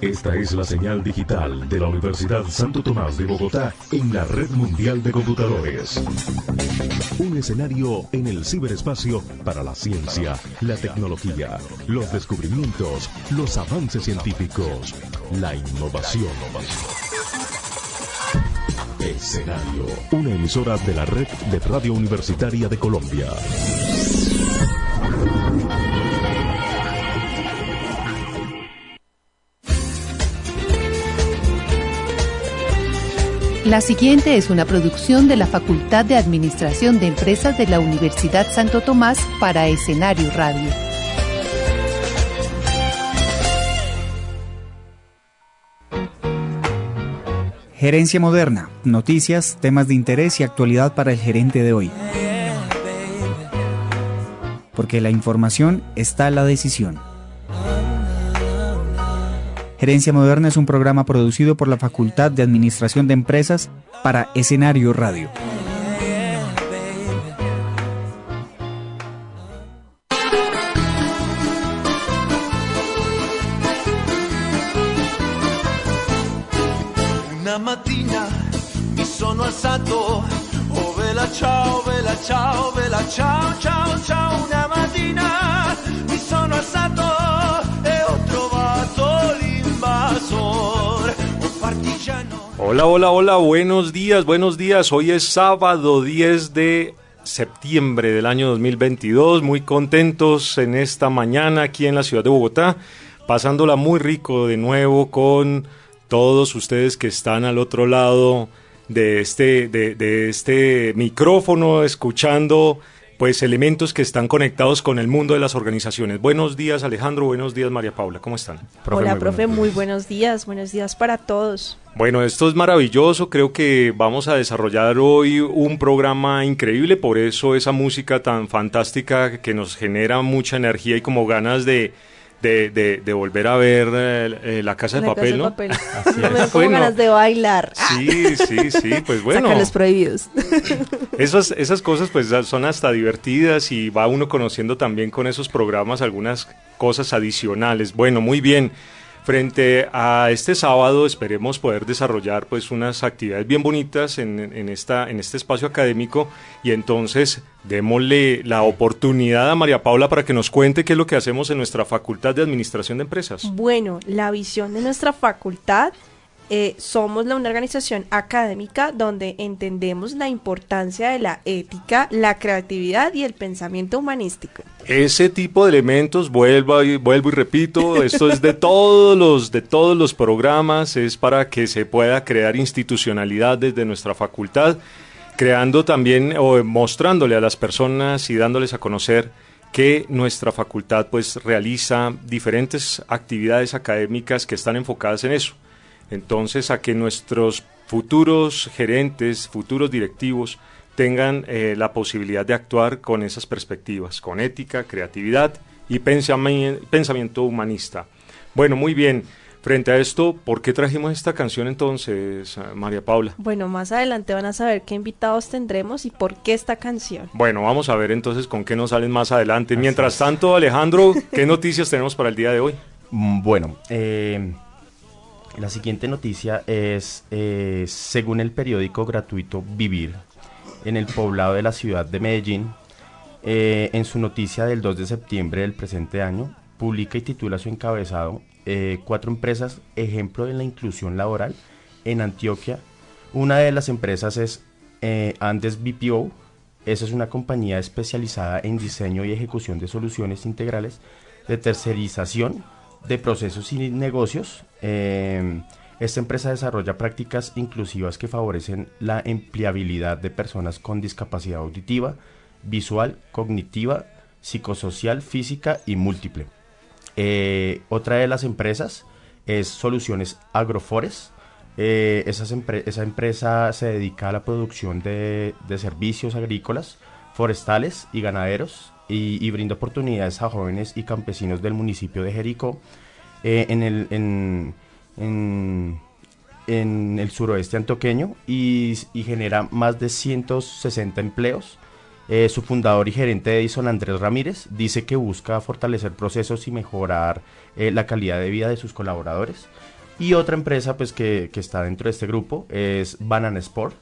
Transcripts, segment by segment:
Esta es la señal digital de la Universidad Santo Tomás de Bogotá en la Red Mundial de Computadores. Un escenario en el ciberespacio para la ciencia, la tecnología, los descubrimientos, los avances científicos, la innovación. Escenario, una emisora de la Red de Radio Universitaria de Colombia. La siguiente es una producción de la Facultad de Administración de Empresas de la Universidad Santo Tomás para Escenario Radio. Gerencia Moderna, noticias, temas de interés y actualidad para el gerente de hoy. Porque la información está en la decisión. Gerencia Moderna es un programa producido por la Facultad de Administración de Empresas para Escenario Radio. Una mattina mi sono alzato, oh vela ciao, vela ciao, vela ciao, ciao, ciao. Una mattina mi sono alzato e ho trovato l'invasor, un partigiano. Hola, hola, hola, buenos días. Hoy es sábado 10 de septiembre del año 2022. Muy contentos en esta mañana aquí en la ciudad de Bogotá, pasándola muy rico de nuevo con todos ustedes que están al otro lado de este micrófono, escuchando pues elementos que están conectados con el mundo de las organizaciones. Buenos días, Alejandro, buenos días, María Paula, ¿cómo están? Hola, profe, muy buenos días para todos. Bueno, esto es maravilloso, creo que vamos a desarrollar hoy un programa increíble, por eso esa música tan fantástica que nos genera mucha energía y como ganas de volver a ver La Casa de Papel, ¿no? Así es. Como ganas de bailar. Sí, pues bueno. Saca los prohibidos. Esas cosas pues son hasta divertidas y va uno conociendo también con esos programas algunas cosas adicionales. Bueno, muy bien. Frente a este sábado esperemos poder desarrollar pues unas actividades bien bonitas en este espacio académico y entonces démosle la oportunidad a María Paula para que nos cuente qué es lo que hacemos en nuestra Facultad de Administración de Empresas. Bueno, la visión de nuestra facultad, somos una organización académica donde entendemos la importancia de la ética, la creatividad y el pensamiento humanístico. Ese tipo de elementos, vuelvo y repito, esto es de todos los programas, es para que se pueda crear institucionalidad desde nuestra facultad, creando también o mostrándole a las personas y dándoles a conocer que nuestra facultad pues realiza diferentes actividades académicas que están enfocadas en eso. Entonces, a que nuestros futuros gerentes, futuros directivos tengan la posibilidad de actuar con esas perspectivas, con ética, creatividad y pensamiento humanista. Bueno, muy bien. Frente a esto, ¿por qué trajimos esta canción entonces, María Paula? Bueno, más adelante van a saber qué invitados tendremos y por qué esta canción. Bueno, vamos a ver entonces con qué nos salen más adelante. Mientras tanto, Alejandro, ¿qué noticias tenemos para el día de hoy? Bueno, la siguiente noticia es, según el periódico gratuito Vivir, en el poblado de la ciudad de Medellín, en su noticia del 2 de septiembre del presente año, publica y titula su encabezado, 4 empresas ejemplo de la inclusión laboral en Antioquia. Una de las empresas es Andes BPO. Esa es una compañía especializada en diseño y ejecución de soluciones integrales de tercerización de procesos y negocios. Esta empresa desarrolla prácticas inclusivas que favorecen la empleabilidad de personas con discapacidad auditiva, visual, cognitiva, psicosocial, física y múltiple. Otra de las empresas es Soluciones Agrofores. Esa empresa se dedica a la producción de servicios agrícolas, forestales y ganaderos y brinda oportunidades a jóvenes y campesinos del municipio de Jericó, en el suroeste antioqueño y genera más de 160 empleos Su fundador y gerente Edison Andrés Ramírez dice que busca fortalecer procesos y mejorar la calidad de vida de sus colaboradores. Y otra empresa pues que está dentro de este grupo es Banana Sport,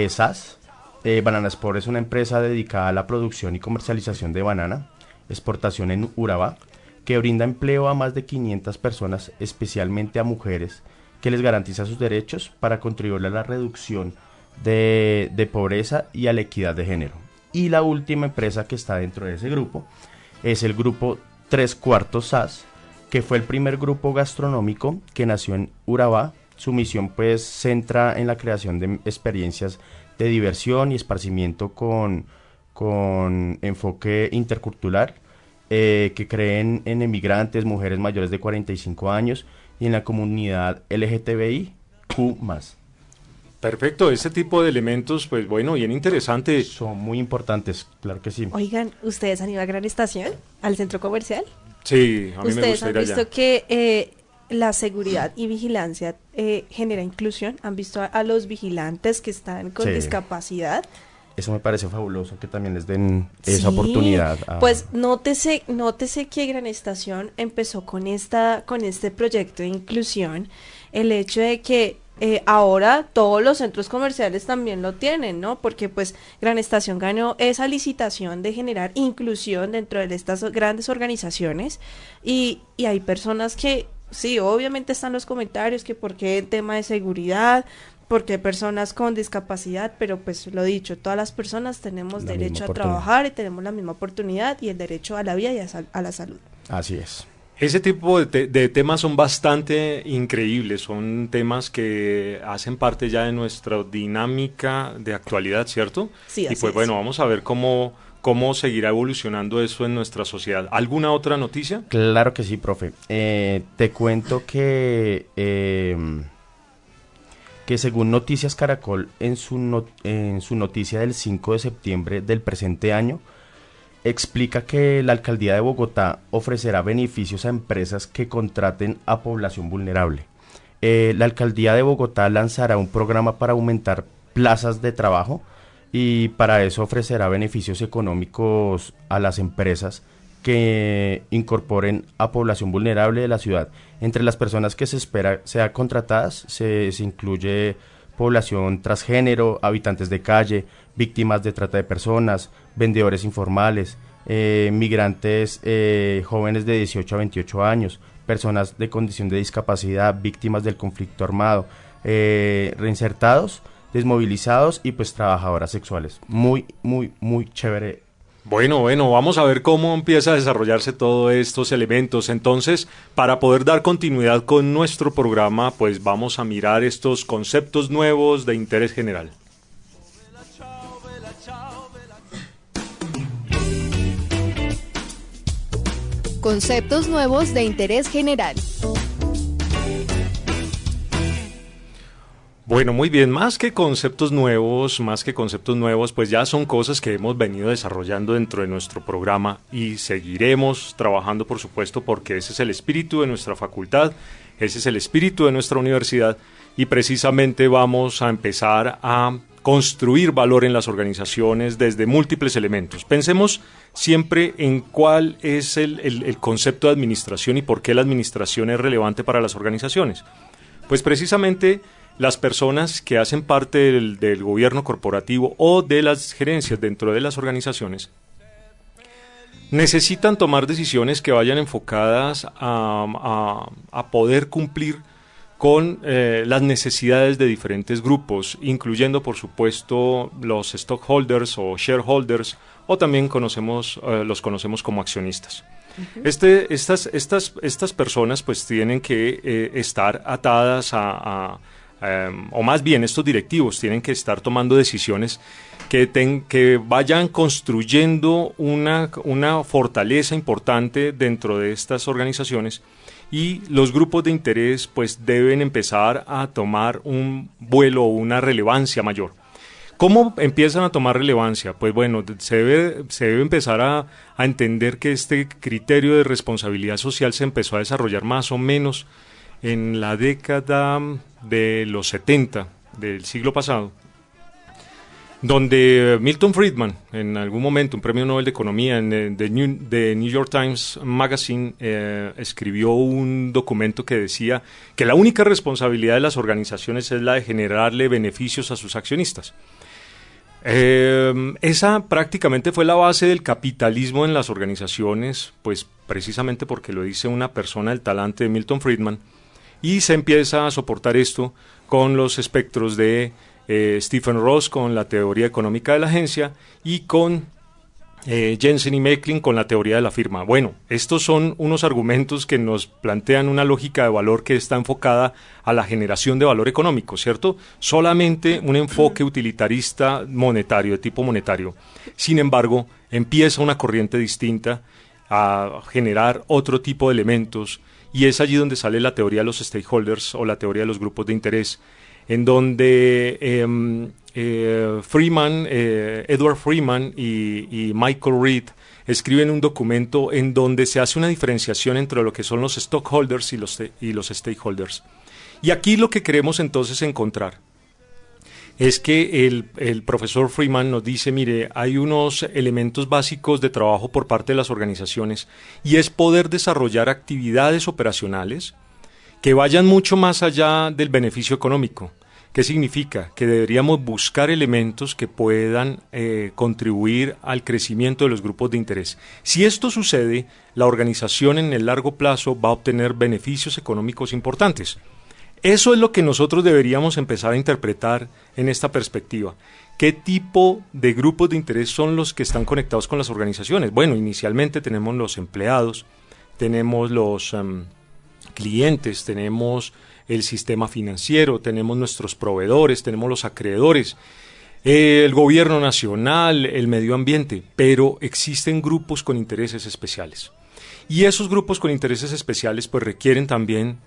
SAS. Banana Sport es una empresa dedicada a la producción y comercialización de banana, exportación en Urabá, que brinda empleo a más de 500 personas, especialmente a mujeres, que les garantiza sus derechos para contribuir a la reducción de pobreza y a la equidad de género. Y la última empresa que está dentro de ese grupo es el grupo 3/4 SAS, que fue el primer grupo gastronómico que nació en Urabá. Su misión pues centra en la creación de experiencias de diversión y esparcimiento con enfoque intercultural, que creen en emigrantes, mujeres mayores de 45 años y en la comunidad LGTBIQ+. Perfecto, este tipo de elementos, pues bueno, bien interesante. Son muy importantes, claro que sí. Oigan, ¿ustedes han ido a Gran Estación, al centro comercial? Sí, a mí me ¿Ustedes gusta han ir allá. visto que la seguridad y vigilancia genera inclusión? ¿Han visto a los vigilantes que están con Sí. discapacidad? Eso me parece fabuloso, que también les den esa Sí, oportunidad. Pues nótese que Gran Estación empezó con este proyecto de inclusión, el hecho de que ahora todos los centros comerciales también lo tienen, ¿no? Porque pues Gran Estación ganó esa licitación de generar inclusión dentro de estas grandes organizaciones y hay personas que, sí, obviamente están los comentarios que por qué el tema de seguridad, porque personas con discapacidad, pero pues lo dicho, todas las personas tenemos La derecho misma a oportunidad. trabajar y tenemos la misma oportunidad y el derecho a la vida y a la salud. Así es. Ese tipo de temas son bastante increíbles, son temas que hacen parte ya de nuestra dinámica de actualidad, ¿cierto? Sí, y así pues es. bueno, vamos a ver cómo seguirá evolucionando eso en nuestra sociedad. ¿Alguna otra noticia? Claro que sí, profe. Te cuento que según Noticias Caracol, en su noticia del 5 de septiembre del presente año, explica que la Alcaldía de Bogotá ofrecerá beneficios a empresas que contraten a población vulnerable. La Alcaldía de Bogotá lanzará un programa para aumentar plazas de trabajo y para eso ofrecerá beneficios económicos a las empresas que incorporen a población vulnerable de la ciudad. Entre las personas que se espera sean contratadas se incluye población transgénero, habitantes de calle, víctimas de trata de personas, vendedores informales, migrantes jóvenes de 18 a 28 años, personas de condición de discapacidad, víctimas del conflicto armado, reinsertados, desmovilizados y pues trabajadoras sexuales. Muy, muy, muy chévere. Bueno, vamos a ver cómo empieza a desarrollarse todos estos elementos. Entonces, para poder dar continuidad con nuestro programa, pues vamos a mirar estos conceptos nuevos de interés general. Conceptos nuevos de interés general. Bueno, muy bien, más que conceptos nuevos, pues ya son cosas que hemos venido desarrollando dentro de nuestro programa y seguiremos trabajando, por supuesto, porque ese es el espíritu de nuestra facultad, ese es el espíritu de nuestra universidad y precisamente vamos a empezar a construir valor en las organizaciones desde múltiples elementos. Pensemos siempre en cuál es el concepto de administración y por qué la administración es relevante para las organizaciones. Pues precisamente las personas que hacen parte del gobierno corporativo o de las gerencias dentro de las organizaciones necesitan tomar decisiones que vayan enfocadas a poder cumplir con las necesidades de diferentes grupos, incluyendo por supuesto los stockholders o shareholders, o también los conocemos como accionistas. Uh-huh. Estas personas pues tienen que estar atadas o más bien estos directivos tienen que estar tomando decisiones que vayan construyendo una fortaleza importante dentro de estas organizaciones y los grupos de interés pues deben empezar a tomar un vuelo o una relevancia mayor. ¿Cómo empiezan a tomar relevancia? Pues bueno, se debe empezar a entender que este criterio de responsabilidad social se empezó a desarrollar más o menos en la década de los 70 del siglo pasado. donde Milton Friedman, en algún momento, un premio Nobel de Economía, en The New York Times Magazine, escribió un documento que decía que la única responsabilidad de las organizaciones es la de generarle beneficios a sus accionistas. Esa prácticamente fue la base del capitalismo en las organizaciones, pues precisamente porque lo dice una persona del talante de Milton Friedman, y se empieza a soportar esto con los espectros de Stephen Ross, con la teoría económica de la agencia, y con Jensen y Meklin con la teoría de la firma. Bueno, estos son unos argumentos que nos plantean una lógica de valor que está enfocada a la generación de valor económico, ¿cierto? Solamente un enfoque utilitarista monetario, de tipo monetario. Sin embargo, empieza una corriente distinta a generar otro tipo de elementos, y es allí donde sale la teoría de los stakeholders o la teoría de los grupos de interés, en donde Edward Freeman y Michael Reed escriben un documento en donde se hace una diferenciación entre lo que son los stockholders y los stakeholders. Y aquí lo que queremos entonces encontrar es que el profesor Freeman nos dice, mire, hay unos elementos básicos de trabajo por parte de las organizaciones, y es poder desarrollar actividades operacionales que vayan mucho más allá del beneficio económico. ¿Qué significa? Que deberíamos buscar elementos que puedan contribuir al crecimiento de los grupos de interés. Si esto sucede, la organización en el largo plazo va a obtener beneficios económicos importantes. Eso es lo que nosotros deberíamos empezar a interpretar en esta perspectiva. ¿Qué tipo de grupos de interés son los que están conectados con las organizaciones? Bueno, inicialmente tenemos los empleados, tenemos los clientes, tenemos el sistema financiero, tenemos nuestros proveedores, tenemos los acreedores, el gobierno nacional, el medio ambiente, pero existen grupos con intereses especiales. Y esos grupos con intereses especiales pues requieren también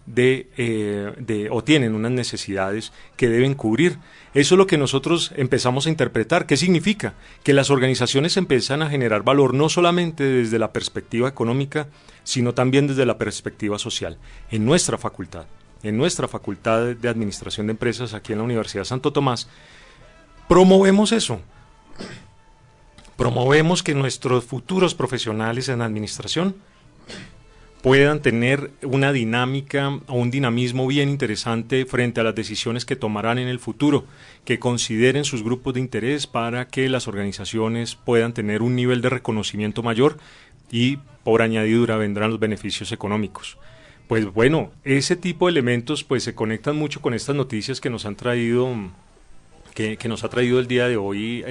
o tienen unas necesidades que deben cubrir. Eso es lo que nosotros empezamos a interpretar. ¿Qué significa? Que las organizaciones empiezan a generar valor no solamente desde la perspectiva económica, sino también desde la perspectiva social. En nuestra facultad de Administración de Empresas aquí en la Universidad Santo Tomás, promovemos eso. Promovemos que nuestros futuros profesionales en administración puedan tener una dinámica o un dinamismo bien interesante frente a las decisiones que tomarán en el futuro, que consideren sus grupos de interés para que las organizaciones puedan tener un nivel de reconocimiento mayor y por añadidura vendrán los beneficios económicos. Pues bueno, ese tipo de elementos pues se conectan mucho con estas noticias que nos han traído, que nos ha traído el día de hoy,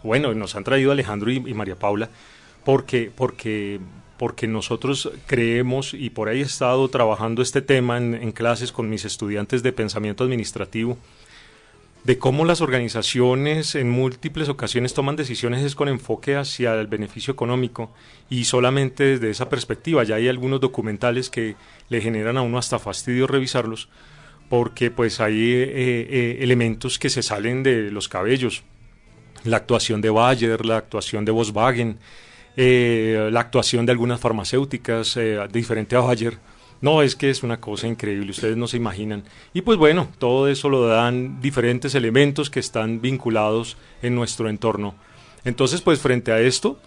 nos han traído Alejandro y María Paula, porque nosotros creemos, y por ahí he estado trabajando este tema en clases con mis estudiantes de pensamiento administrativo, de cómo las organizaciones en múltiples ocasiones toman decisiones con enfoque hacia el beneficio económico, y solamente desde esa perspectiva. Ya hay algunos documentales que le generan a uno hasta fastidio revisarlos, porque pues hay elementos que se salen de los cabellos. La actuación de Bayer, la actuación de Volkswagen, la actuación de algunas farmacéuticas diferente a Bayer. No, es que es una cosa increíble, ustedes no se imaginan. Y pues bueno, todo eso lo dan diferentes elementos que están vinculados en nuestro entorno. Entonces, pues frente a esto,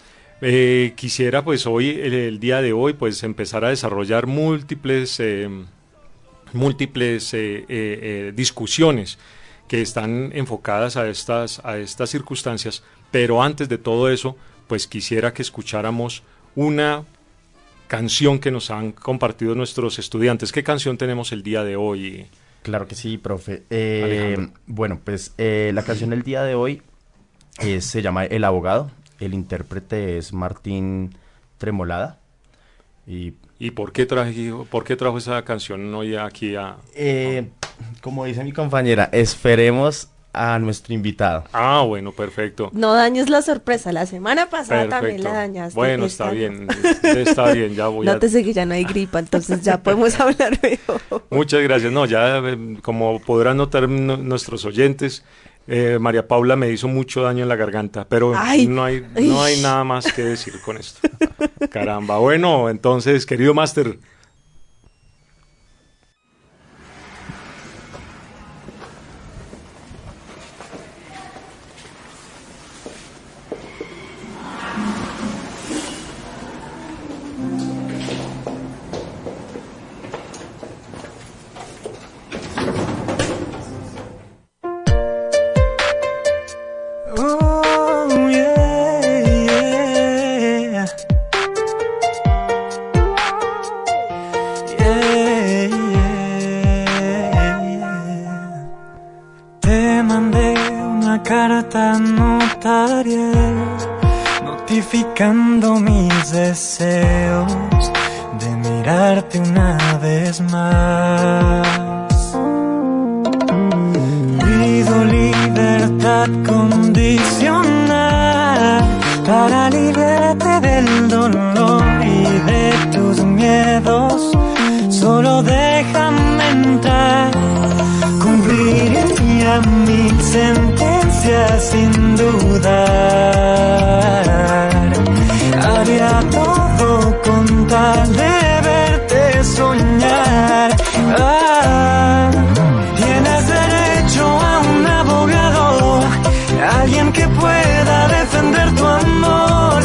quisiera pues hoy, el día de hoy, pues empezar a desarrollar múltiples discusiones que están enfocadas a estas circunstancias, pero antes de todo eso, pues quisiera que escucháramos una canción que nos han compartido nuestros estudiantes. ¿Qué canción tenemos el día de hoy? Claro que sí, profe. Bueno, pues la canción del día de hoy se llama El Abogado. El intérprete es Martín Tremolada. ¿Y por qué trajo esa canción hoy aquí a...? Como dice mi compañera, esperemos a nuestro invitado. Ah, bueno, perfecto. No dañes la sorpresa, la semana pasada también la dañaste. Bueno, está bien, ya voy a... Nótese que ya no hay gripa, entonces ya podemos hablar mejor. Muchas gracias. No, ya como podrán notar nuestros oyentes, María Paula me hizo mucho daño en la garganta, pero no hay nada más que decir con esto. Caramba, bueno, entonces, querido máster... una vez más. Pido libertad condicional para librarte del dolor y de tus miedos. Solo déjame entrar, cumpliría mi sentencia sin dudar. Haría todo con tal de verte soñar. Tienes derecho a un abogado, alguien que pueda defender tu amor,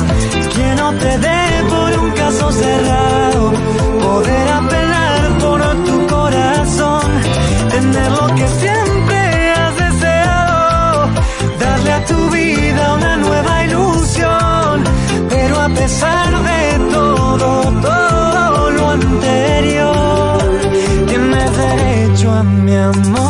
que no te dé por un caso cerrado, poder apelar por tu corazón, tener lo que siempre has deseado, darle a tu vida una nueva ilusión, pero a pesar de todo lo anterior, tienes derecho a mi amor.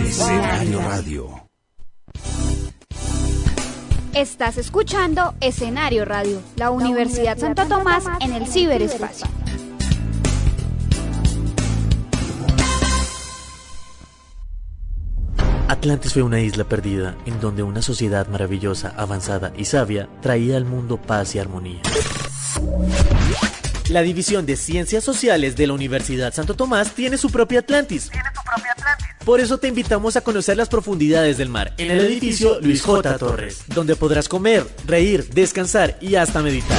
Escenario Radio. Estás escuchando Escenario Radio, la Universidad Santo Tomás en el ciberespacio. Atlantis fue una isla perdida en donde una sociedad maravillosa, avanzada y sabia traía al mundo paz y armonía. La División de Ciencias Sociales de la Universidad Santo Tomás tiene su propia Atlantis. Por eso te invitamos a conocer las profundidades del mar en el edificio Luis J. Torres, donde podrás comer, reír, descansar y hasta meditar.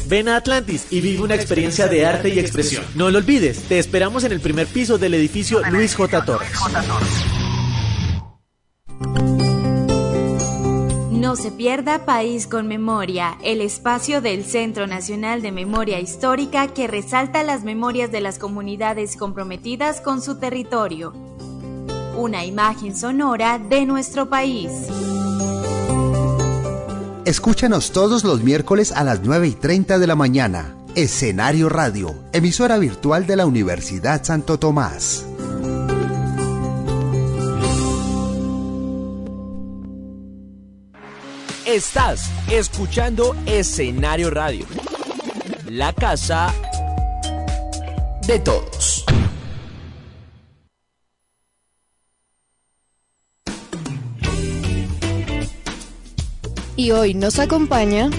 Ven a Atlantis y vive una experiencia de arte y expresión. No lo olvides, te esperamos en el primer piso del edificio Luis J. Torres. No se pierda País con Memoria, el espacio del Centro Nacional de Memoria Histórica que resalta las memorias de las comunidades comprometidas con su territorio. Una imagen sonora de nuestro país. Escúchanos todos los miércoles a las 9:30 de la mañana. Escenario Radio, emisora virtual de la Universidad Santo Tomás. Estás escuchando Escenario Radio, la casa de todos. Y hoy nos acompaña...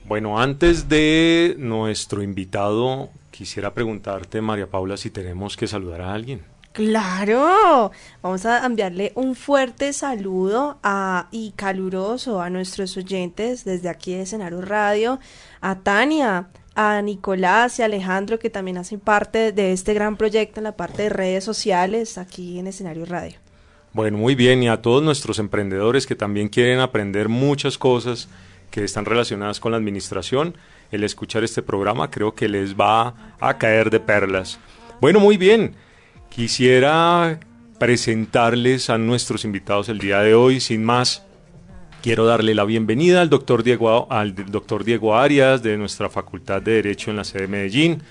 Bueno, antes de nuestro invitado, quisiera preguntarte, María Paula, si tenemos que saludar a alguien. ¡Claro! Vamos a enviarle un fuerte saludo y caluroso a nuestros oyentes desde aquí de Escenario Radio, a Tania, a Nicolás y a Alejandro, que también hacen parte de este gran proyecto en la parte de redes sociales aquí en Escenario Radio. Bueno, muy bien, y a todos nuestros emprendedores que también quieren aprender muchas cosas que están relacionadas con la administración, el escuchar este programa creo que les va a caer de perlas. Bueno, muy bien. Quisiera presentarles a nuestros invitados el día de hoy. Sin más, quiero darle la bienvenida al doctor Diego Arias de nuestra Facultad de Derecho en la sede de Medellín,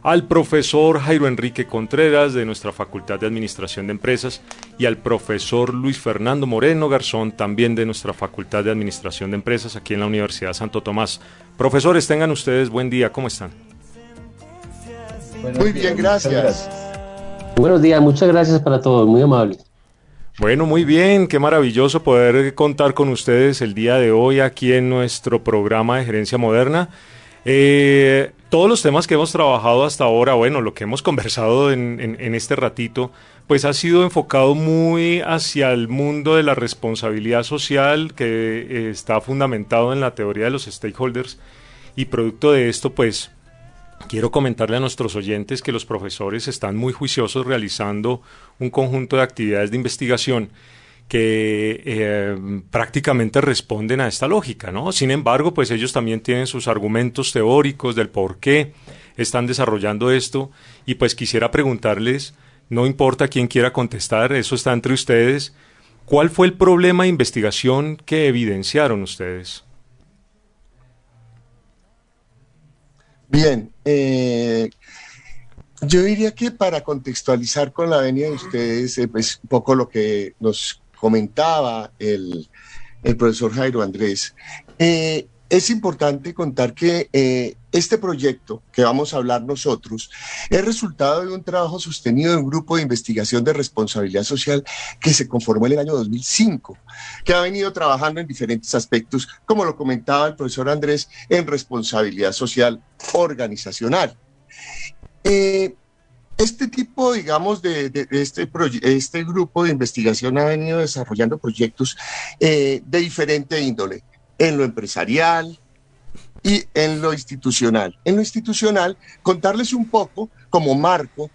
al profesor Jairo Enrique Contreras de nuestra Facultad de Administración de Empresas y al profesor Luis Fernando Moreno Garzón, también de nuestra Facultad de Administración de Empresas aquí en la Universidad Santo Tomás. Profesores, tengan ustedes buen día, ¿cómo están? Muy bien, gracias. Buenos días, muchas gracias para todos, muy amable. Bueno, muy bien, qué maravilloso poder contar con ustedes el día de hoy aquí en nuestro programa de Gerencia Moderna. Todos los temas que hemos trabajado hasta ahora, bueno, lo que hemos conversado en este ratito, pues ha sido enfocado muy hacia el mundo de la responsabilidad social que está fundamentado en la teoría de los stakeholders, y producto de esto, pues, quiero comentarle a nuestros oyentes que los profesores están muy juiciosos realizando un conjunto de actividades de investigación que prácticamente responden a esta lógica, ¿no? Sin embargo, pues ellos también tienen sus argumentos teóricos del por qué están desarrollando esto, y pues quisiera preguntarles, no importa quién quiera contestar, eso está entre ustedes, ¿cuál fue el problema de investigación que evidenciaron ustedes? Bien, yo diría que para contextualizar con la venia de ustedes, pues un poco lo que nos comentaba el profesor Jairo Andrés, es importante contar que este proyecto que vamos a hablar nosotros es resultado de un trabajo sostenido de un grupo de investigación de responsabilidad social que se conformó en el año 2005, que ha venido trabajando en diferentes aspectos, como lo comentaba el profesor Andrés, en responsabilidad social organizacional. Este tipo, digamos, de este grupo de investigación ha venido desarrollando proyectos de diferente índole, en lo empresarial y en lo institucional. En lo institucional, contarles un poco, como marco,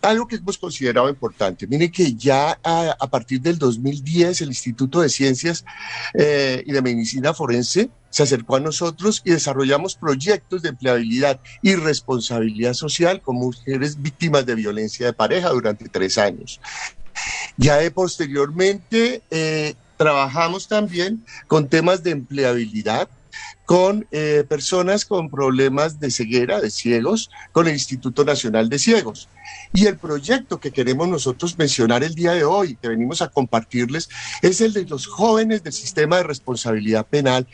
algo que hemos considerado importante. Miren que ya a partir del 2010 el Instituto de Ciencias y de Medicina Forense se acercó a nosotros y desarrollamos proyectos de empleabilidad y responsabilidad social con mujeres víctimas de violencia de pareja durante 3 años. Ya posteriormente trabajamos también con temas de empleabilidad, con personas con problemas de ceguera, de ciegos, con el Instituto Nacional de Ciegos. Y el proyecto que queremos nosotros mencionar el día de hoy, que venimos a compartirles, es el de los jóvenes del sistema de responsabilidad penal,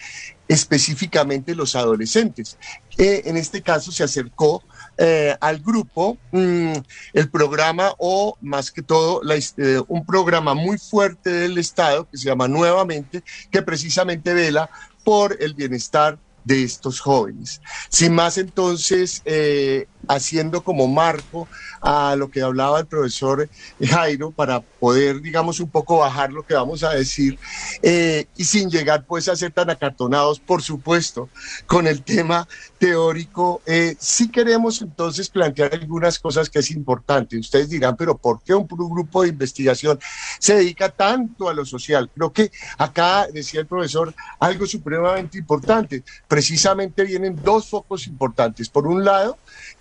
específicamente los adolescentes. En este caso se acercó al grupo el programa, o más que todo un programa muy fuerte del Estado que se llama Nuevamente, que precisamente vela por el bienestar de estos jóvenes. Sin más, entonces, haciendo como marco a lo que hablaba el profesor Jairo, para poder, digamos, un poco bajar lo que vamos a decir, y sin llegar pues a ser tan acartonados, por supuesto, con el tema teórico, sí queremos entonces plantear algunas cosas que es importante. Ustedes dirán, pero ¿por qué un grupo de investigación se dedica tanto a lo social? Creo que acá, decía el profesor, algo supremamente importante. Precisamente vienen 2 focos importantes. Por un lado,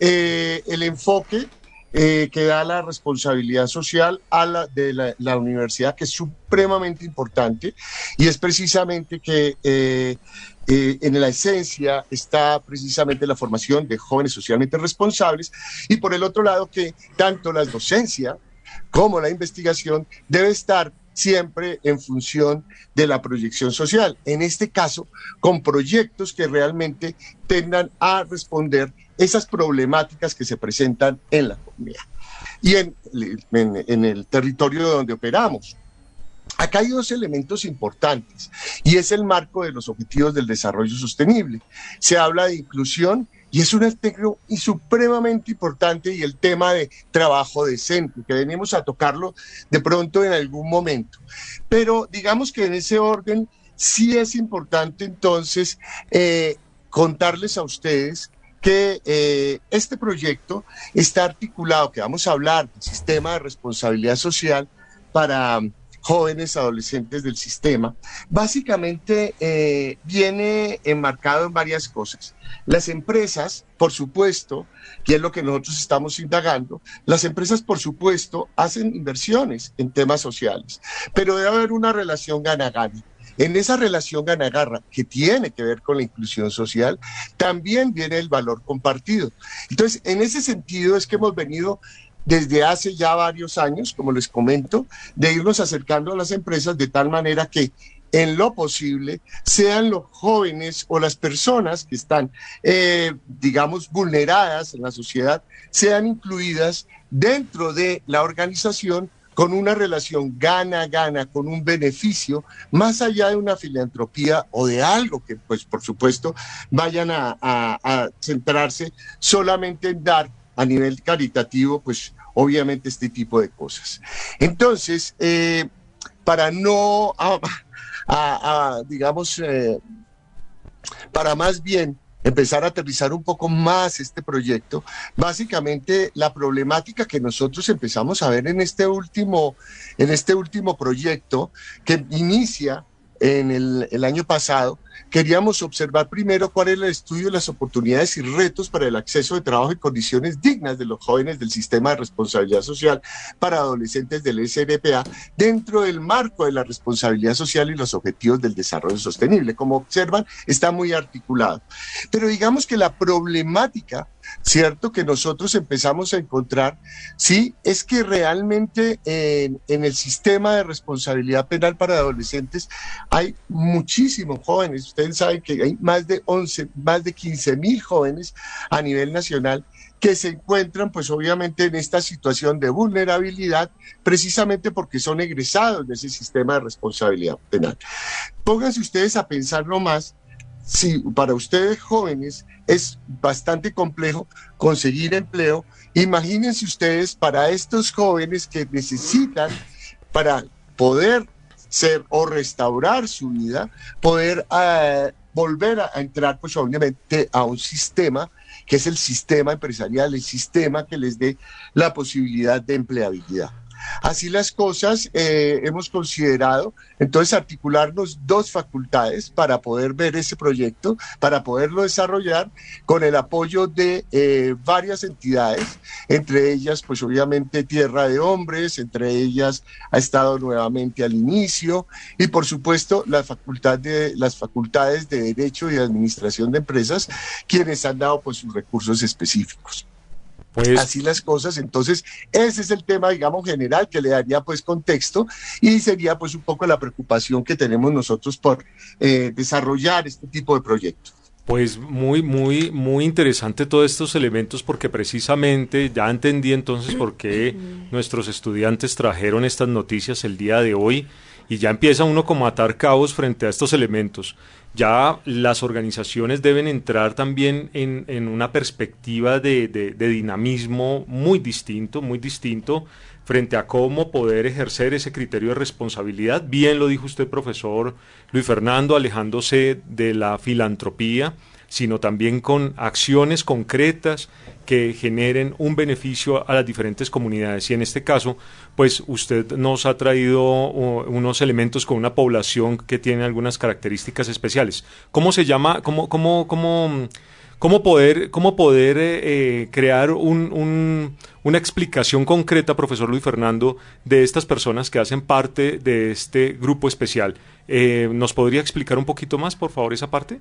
el enfoque que da la responsabilidad social de la universidad, que es supremamente importante, y es precisamente que en la esencia está precisamente la formación de jóvenes socialmente responsables, y por el otro lado que tanto la docencia como la investigación debe estar siempre en función de la proyección social, en este caso con proyectos que realmente tendan a responder esas problemáticas que se presentan en la comunidad y en el territorio donde operamos. Acá hay 2 elementos importantes, y es el marco de los Objetivos del Desarrollo Sostenible. Se habla de inclusión, y es un aspecto supremamente importante, y el tema de trabajo decente, que venimos a tocarlo de pronto en algún momento. Pero digamos que en ese orden sí es importante entonces contarles a ustedes que este proyecto está articulado, que vamos a hablar del sistema de responsabilidad social para jóvenes adolescentes del sistema, básicamente viene enmarcado en varias cosas. Las empresas, por supuesto, que es lo que nosotros estamos indagando, las empresas, por supuesto, hacen inversiones en temas sociales, pero debe haber una relación gana-gana. En esa relación gana-gana, que tiene que ver con la inclusión social, también viene el valor compartido. Entonces, en ese sentido es que hemos venido desde hace ya varios años, como les comento, de irnos acercando a las empresas de tal manera que en lo posible sean los jóvenes o las personas que están, digamos, vulneradas en la sociedad, sean incluidas dentro de la organización con una relación gana-gana, con un beneficio, más allá de una filantropía o de algo que, pues, por supuesto, vayan a centrarse solamente en dar a nivel caritativo, pues, obviamente este tipo de cosas. Entonces, para no, digamos, para más bien empezar a aterrizar un poco más este proyecto, básicamente la problemática que nosotros empezamos a ver en este último proyecto que inicia en el año pasado, queríamos observar primero cuál es el estudio de las oportunidades y retos para el acceso de trabajo y condiciones dignas de los jóvenes del sistema de responsabilidad social para adolescentes del SNPA dentro del marco de la responsabilidad social y los objetivos del desarrollo sostenible. Como observan, está muy articulado. Pero digamos que la problemática, ¿cierto?, que nosotros empezamos a encontrar, sí, es que realmente en el sistema de responsabilidad penal para adolescentes hay muchísimos jóvenes. Ustedes saben que hay más de 15.000 jóvenes a nivel nacional que se encuentran, pues obviamente, en esta situación de vulnerabilidad, precisamente porque son egresados de ese sistema de responsabilidad penal. Pónganse ustedes a pensar nomás, si para ustedes jóvenes es bastante complejo conseguir empleo, imagínense ustedes para estos jóvenes que necesitan, para poder ser o restaurar su vida, poder volver a entrar, pues obviamente, a un sistema que es el sistema empresarial, el sistema que les dé la posibilidad de empleabilidad. Así las cosas, hemos considerado entonces articularnos dos facultades para poder ver ese proyecto, para poderlo desarrollar con el apoyo de varias entidades, entre ellas pues obviamente Tierra de Hombres, entre ellas ha estado nuevamente al inicio, y por supuesto las facultades de Derecho y Administración de Empresas, quienes han dado pues sus recursos específicos. Pues, así las cosas. Entonces ese es el tema, digamos, general, que le daría pues contexto, y sería pues un poco la preocupación que tenemos nosotros por desarrollar este tipo de proyectos. Pues muy interesante todos estos elementos, porque precisamente ya entendí entonces por qué nuestros estudiantes trajeron estas noticias el día de hoy, y ya empieza uno como a atar cabos frente a estos elementos. Ya las organizaciones deben entrar también en una perspectiva de dinamismo muy distinto frente a cómo poder ejercer ese criterio de responsabilidad. Bien lo dijo usted, profesor Luis Fernando, alejándose de la filantropía, sino también con acciones concretas que generen un beneficio a las diferentes comunidades. Y en este caso, pues usted nos ha traído unos elementos con una población que tiene algunas características especiales. ¿Cómo se llama? ¿Cómo poder crear una explicación concreta, profesor Luis Fernando, de estas personas que hacen parte de este grupo especial? ¿Nos podría explicar un poquito más, por favor, esa parte?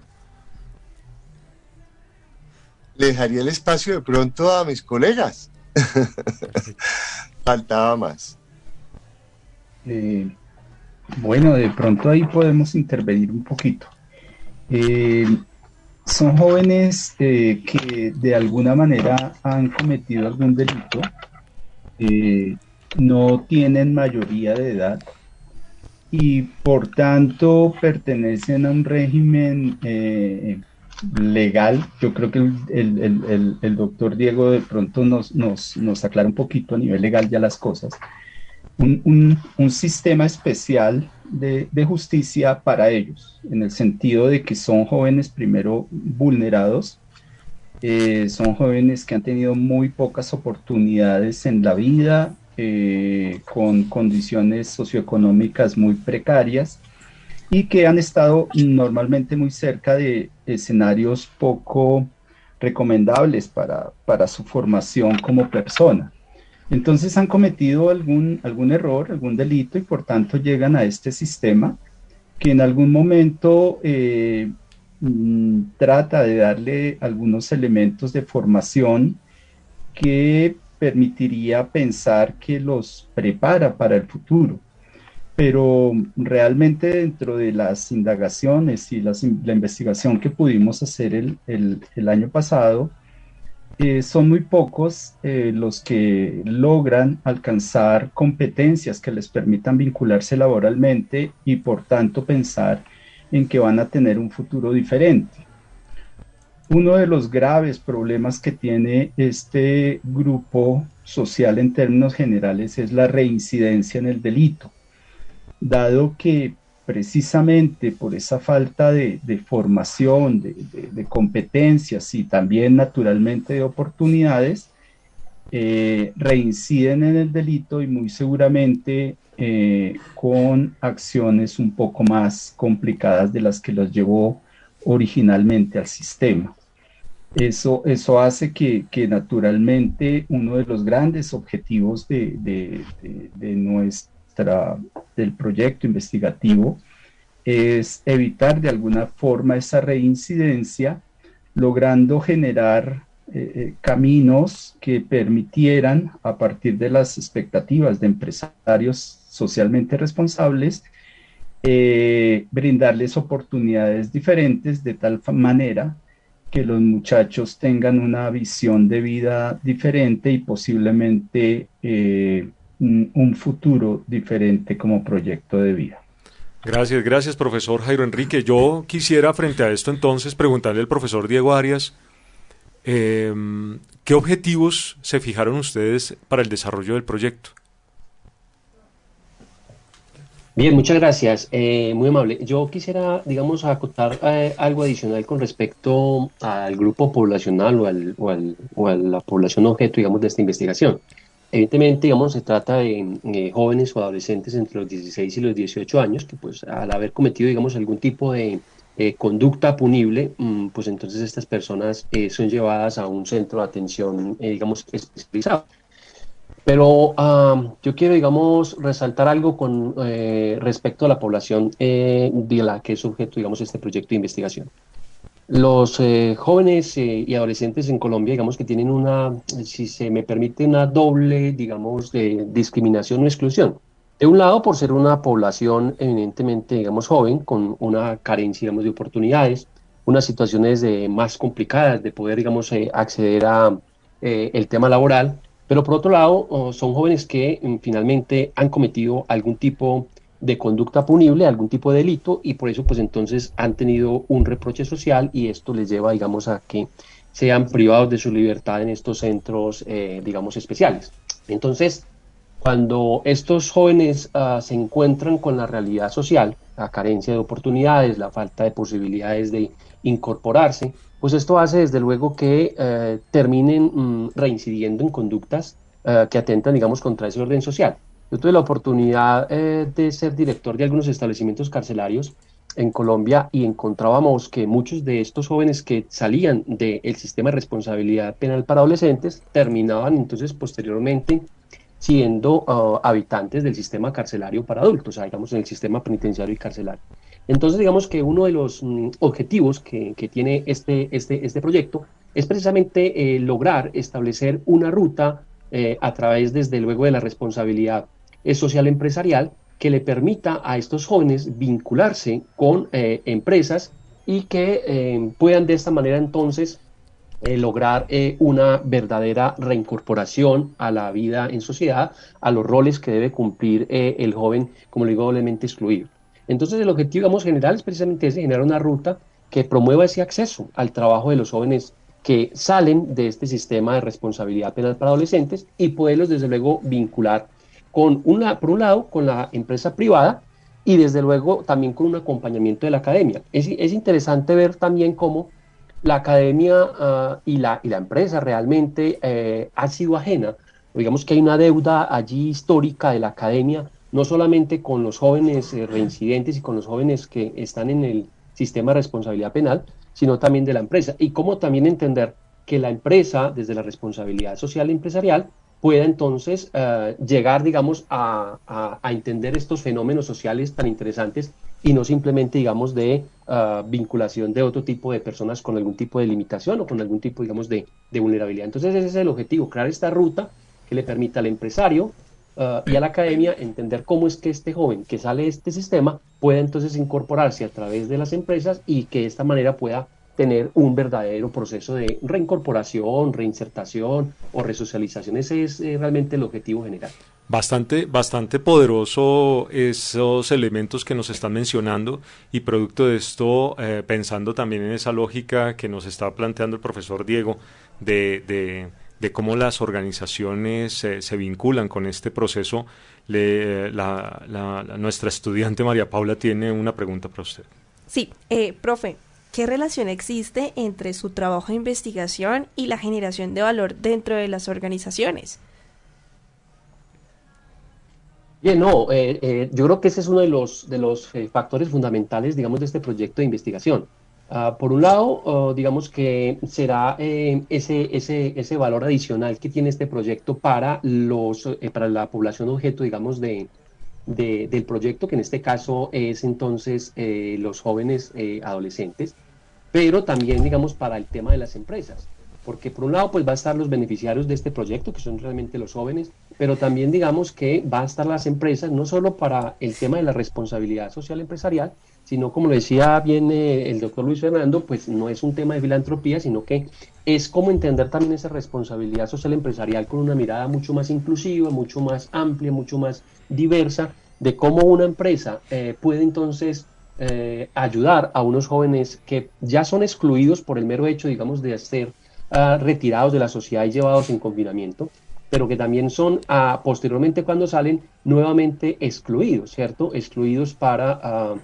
Le dejaría el espacio de pronto a mis colegas. Faltaba más. Bueno, de pronto ahí podemos intervenir un poquito. Son jóvenes que de alguna manera han cometido algún delito, no tienen mayoría de edad y por tanto pertenecen a un régimen legal. Yo creo que el doctor Diego de pronto nos aclara un poquito a nivel legal ya las cosas. Un sistema especial de justicia para ellos, en el sentido de que son jóvenes primero vulnerados, son jóvenes que han tenido muy pocas oportunidades en la vida, con condiciones socioeconómicas muy precarias, y que han estado normalmente muy cerca de escenarios poco recomendables para su formación como persona. Entonces han cometido algún error, algún delito, y por tanto llegan a este sistema que en algún momento trata de darle algunos elementos de formación que permitiría pensar que los prepara para el futuro. Pero realmente dentro de las indagaciones y la investigación que pudimos hacer el año pasado, son muy pocos los que logran alcanzar competencias que les permitan vincularse laboralmente y por tanto pensar en que van a tener un futuro diferente. Uno de los graves problemas que tiene este grupo social en términos generales es la reincidencia en el delito, dado que precisamente por esa falta de formación, de competencias y también naturalmente de oportunidades, reinciden en el delito y muy seguramente con acciones un poco más complicadas de las que los llevó originalmente al sistema. Eso hace que naturalmente uno de los grandes objetivos del proyecto investigativo es evitar de alguna forma esa reincidencia, logrando generar caminos que permitieran, a partir de las expectativas de empresarios socialmente responsables, brindarles oportunidades diferentes de tal manera que los muchachos tengan una visión de vida diferente y posiblemente un futuro diferente como proyecto de vida. Gracias, profesor Jairo Enrique. Yo quisiera, frente a esto, entonces, preguntarle al profesor Diego Arias, ¿qué objetivos se fijaron ustedes para el desarrollo del proyecto? Bien, muchas gracias, muy amable. Yo quisiera, digamos, acotar algo adicional con respecto al grupo poblacional o a la población objeto, digamos, de esta investigación. Evidentemente, digamos, se trata de jóvenes o adolescentes entre los 16 y los 18 años que, pues, al haber cometido, digamos, algún tipo de conducta punible, pues entonces estas personas son llevadas a un centro de atención, digamos, especializado. Pero yo quiero, digamos, resaltar algo con respecto a la población de la que es objeto, digamos, este proyecto de investigación. Los jóvenes y adolescentes en Colombia, digamos que tienen una, si se me permite, una doble, digamos, de discriminación o exclusión. De un lado, por ser una población evidentemente, digamos, joven, con una carencia, digamos, de oportunidades, unas situaciones más complicadas de poder, digamos, acceder a el tema laboral. Pero por otro lado, son jóvenes que finalmente han cometido algún tipo de conducta punible, algún tipo de delito, y por eso pues entonces han tenido un reproche social y esto les lleva, digamos, a que sean privados de su libertad en estos centros, digamos, especiales. Entonces, cuando estos jóvenes se encuentran con la realidad social, la carencia de oportunidades, la falta de posibilidades de incorporarse, pues esto hace desde luego que terminen reincidiendo en conductas que atentan, digamos, contra ese orden social. Yo tuve la oportunidad de ser director de algunos establecimientos carcelarios en Colombia y encontrábamos que muchos de estos jóvenes que salían del sistema de responsabilidad penal para adolescentes terminaban entonces posteriormente siendo habitantes del sistema carcelario para adultos, o sea, digamos en el sistema penitenciario y carcelario. Entonces, digamos que uno de los objetivos que tiene este proyecto es precisamente lograr establecer una ruta a través, desde luego, de la responsabilidad social empresarial que le permita a estos jóvenes vincularse con empresas y que puedan de esta manera entonces lograr una verdadera reincorporación a la vida en sociedad, a los roles que debe cumplir el joven, como le digo, doblemente excluido. Entonces el objetivo, digamos, general es precisamente ese, generar una ruta que promueva ese acceso al trabajo de los jóvenes que salen de este sistema de responsabilidad penal para adolescentes y poderlos desde luego vincular con por un lado con la empresa privada y desde luego también con un acompañamiento de la academia. Es interesante ver también cómo la academia y la empresa realmente ha sido ajena. Digamos que hay una deuda allí histórica de la academia, no solamente con los jóvenes reincidentes y con los jóvenes que están en el sistema de responsabilidad penal, sino también de la empresa. Y cómo también entender que la empresa, desde la responsabilidad social empresarial, pueda entonces llegar, digamos, a entender estos fenómenos sociales tan interesantes y no simplemente, digamos, de vinculación de otro tipo de personas con algún tipo de limitación o con algún tipo, digamos, de vulnerabilidad. Entonces ese es el objetivo, crear esta ruta que le permita al empresario y a la academia entender cómo es que este joven que sale de este sistema pueda entonces incorporarse a través de las empresas y que de esta manera pueda tener un verdadero proceso de reincorporación, reinsertación o resocialización. Ese es realmente el objetivo general. Bastante poderoso esos elementos que nos están mencionando y producto de esto, pensando también en esa lógica que nos está planteando el profesor Diego de cómo las organizaciones se vinculan con este proceso, nuestra estudiante María Paula tiene una pregunta para usted. Sí, profe, ¿qué relación existe entre su trabajo de investigación y la generación de valor dentro de las organizaciones? Bien, no, yo creo que ese es uno de los factores fundamentales, digamos, de este proyecto de investigación. Por un lado, digamos que será ese valor adicional que tiene este proyecto para la población objeto, digamos, del proyecto, que en este caso es entonces los jóvenes adolescentes, pero también, digamos, para el tema de las empresas. Porque por un lado pues va a estar los beneficiarios de este proyecto, que son realmente los jóvenes, pero también digamos que van a estar las empresas, no solo para el tema de la responsabilidad social empresarial, sino como lo decía bien el doctor Luis Fernando, pues no es un tema de filantropía, sino que es como entender también esa responsabilidad social empresarial con una mirada mucho más inclusiva, mucho más amplia, mucho más diversa, de cómo una empresa puede entonces ayudar a unos jóvenes que ya son excluidos por el mero hecho, digamos, de ser retirados de la sociedad y llevados en confinamiento, pero que también son posteriormente cuando salen nuevamente excluidos, ¿cierto? Excluidos para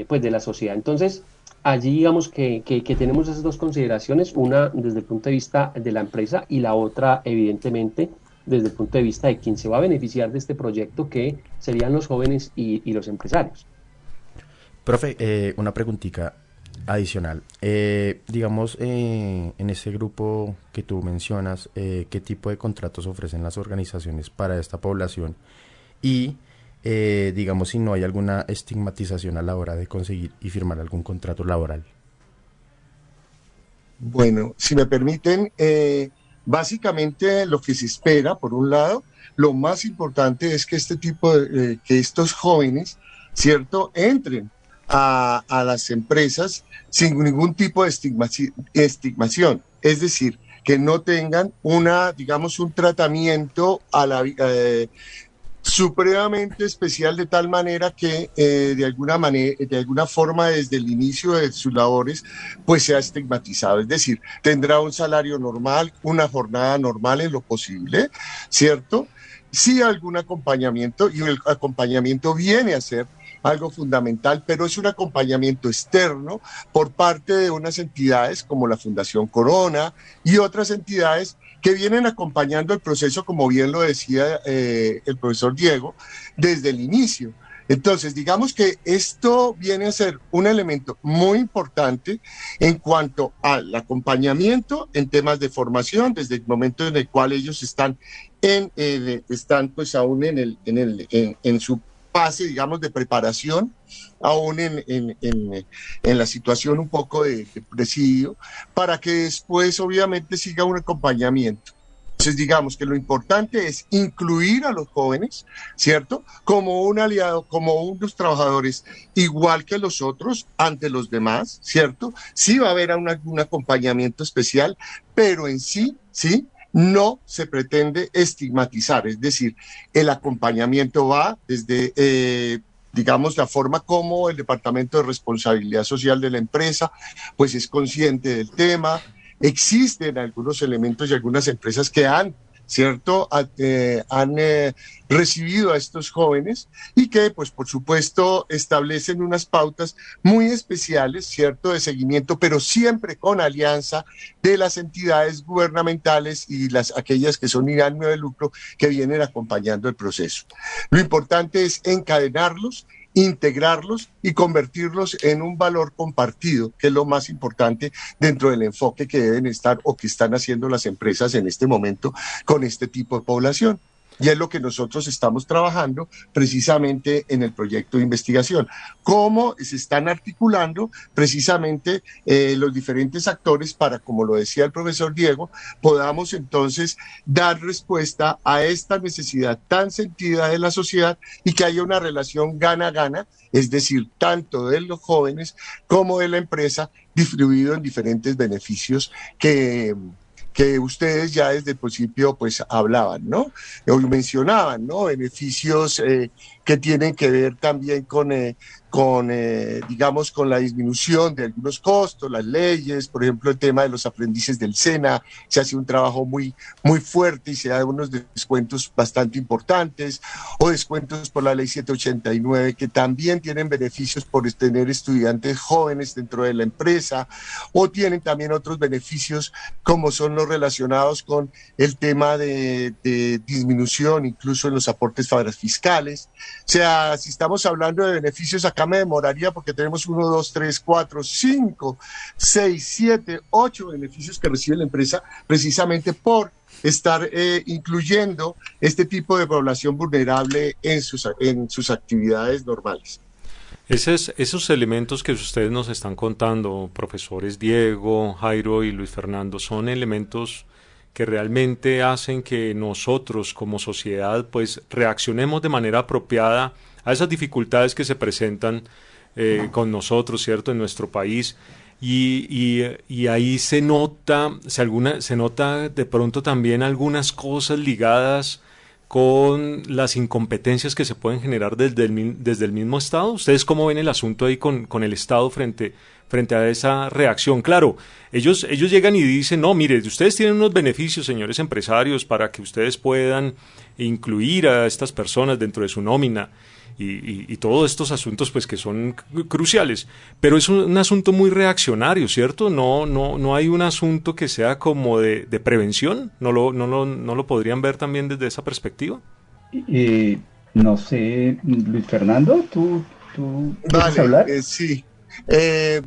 pues de la sociedad. Entonces allí digamos que tenemos esas dos consideraciones, una desde el punto de vista de la empresa y la otra evidentemente desde el punto de vista de quien se va a beneficiar de este proyecto, que serían los jóvenes y los empresarios. Profe, una preguntita adicional. Digamos, en ese grupo que tú mencionas, ¿qué tipo de contratos ofrecen las organizaciones para esta población? Y, digamos, si no hay alguna estigmatización a la hora de conseguir y firmar algún contrato laboral. Bueno, si me permiten, básicamente lo que se espera, por un lado, lo más importante es que que estos jóvenes, ¿cierto?, entren a las empresas sin ningún tipo de estigmación, es decir, que no tengan un tratamiento supremamente especial, de tal manera que de alguna forma desde el inicio de sus labores pues sea estigmatizado, es decir, tendrá un salario normal, una jornada normal en lo posible, ¿cierto? Sí, algún acompañamiento, y el acompañamiento viene a ser algo fundamental, pero es un acompañamiento externo por parte de unas entidades como la Fundación Corona y otras entidades que vienen acompañando el proceso, como bien lo decía el profesor Diego, desde el inicio. Entonces, digamos que esto viene a ser un elemento muy importante en cuanto al acompañamiento en temas de formación, desde el momento en el cual ellos están pues aún en su fase, digamos, de preparación, aún en la situación un poco de presidio, para que después obviamente siga un acompañamiento. Entonces, digamos que lo importante es incluir a los jóvenes, ¿cierto?, como un aliado, como unos trabajadores igual que los otros ante los demás, ¿cierto? Sí va a haber un acompañamiento especial, pero en sí, no se pretende estigmatizar, es decir, el acompañamiento va desde, digamos, la forma como el Departamento de Responsabilidad Social de la empresa, pues es consciente del tema. Existen algunos elementos y algunas empresas que han recibido a estos jóvenes y que, pues, por supuesto, establecen unas pautas muy especiales, ¿cierto?, de seguimiento, pero siempre con alianza de las entidades gubernamentales y aquellas que son sin ánimo de lucro que vienen acompañando el proceso. Lo importante es encadenarlos, integrarlos y convertirlos en un valor compartido, que es lo más importante dentro del enfoque que deben estar o que están haciendo las empresas en este momento con este tipo de población. Y es lo que nosotros estamos trabajando precisamente en el proyecto de investigación. Cómo se están articulando precisamente los diferentes actores para, como lo decía el profesor Diego, podamos entonces dar respuesta a esta necesidad tan sentida de la sociedad y que haya una relación gana-gana, es decir, tanto de los jóvenes como de la empresa, distribuido en diferentes beneficios que ustedes ya desde el principio pues hablaban, ¿no? O mencionaban, ¿no? Beneficios que tienen que ver también con digamos, con la disminución de algunos costos, las leyes, por ejemplo, el tema de los aprendices del SENA, se hace un trabajo muy fuerte y se da unos descuentos bastante importantes, o descuentos por la ley 789, que también tienen beneficios por tener estudiantes jóvenes dentro de la empresa, o tienen también otros beneficios como son los relacionados con el tema de disminución, incluso en los aportes fiscales. O sea, si estamos hablando de beneficios, acá me demoraría porque tenemos 1, 2, 3, 4, 5, 6, 7, 8 beneficios que recibe la empresa precisamente por estar incluyendo este tipo de población vulnerable en sus actividades normales. Esos elementos que ustedes nos están contando, profesores Diego, Jairo y Luis Fernando, son elementos que realmente hacen que nosotros como sociedad pues reaccionemos de manera apropiada a esas dificultades que se presentan con nosotros, ¿cierto?, en nuestro país. Y ahí se nota de pronto también algunas cosas ligadas con las incompetencias que se pueden generar desde el mismo Estado. ¿Ustedes cómo ven el asunto ahí con el Estado frente a esa reacción? Claro, ellos llegan y dicen, no, mire, ustedes tienen unos beneficios, señores empresarios, para que ustedes puedan incluir a estas personas dentro de su nómina y todos estos asuntos pues que son cruciales, pero es un asunto muy reaccionario, ¿cierto? No hay un asunto que sea como de prevención. ¿No lo podrían ver también desde esa perspectiva? No sé, Luis Fernando, ¿tú quieres hablar? Sí.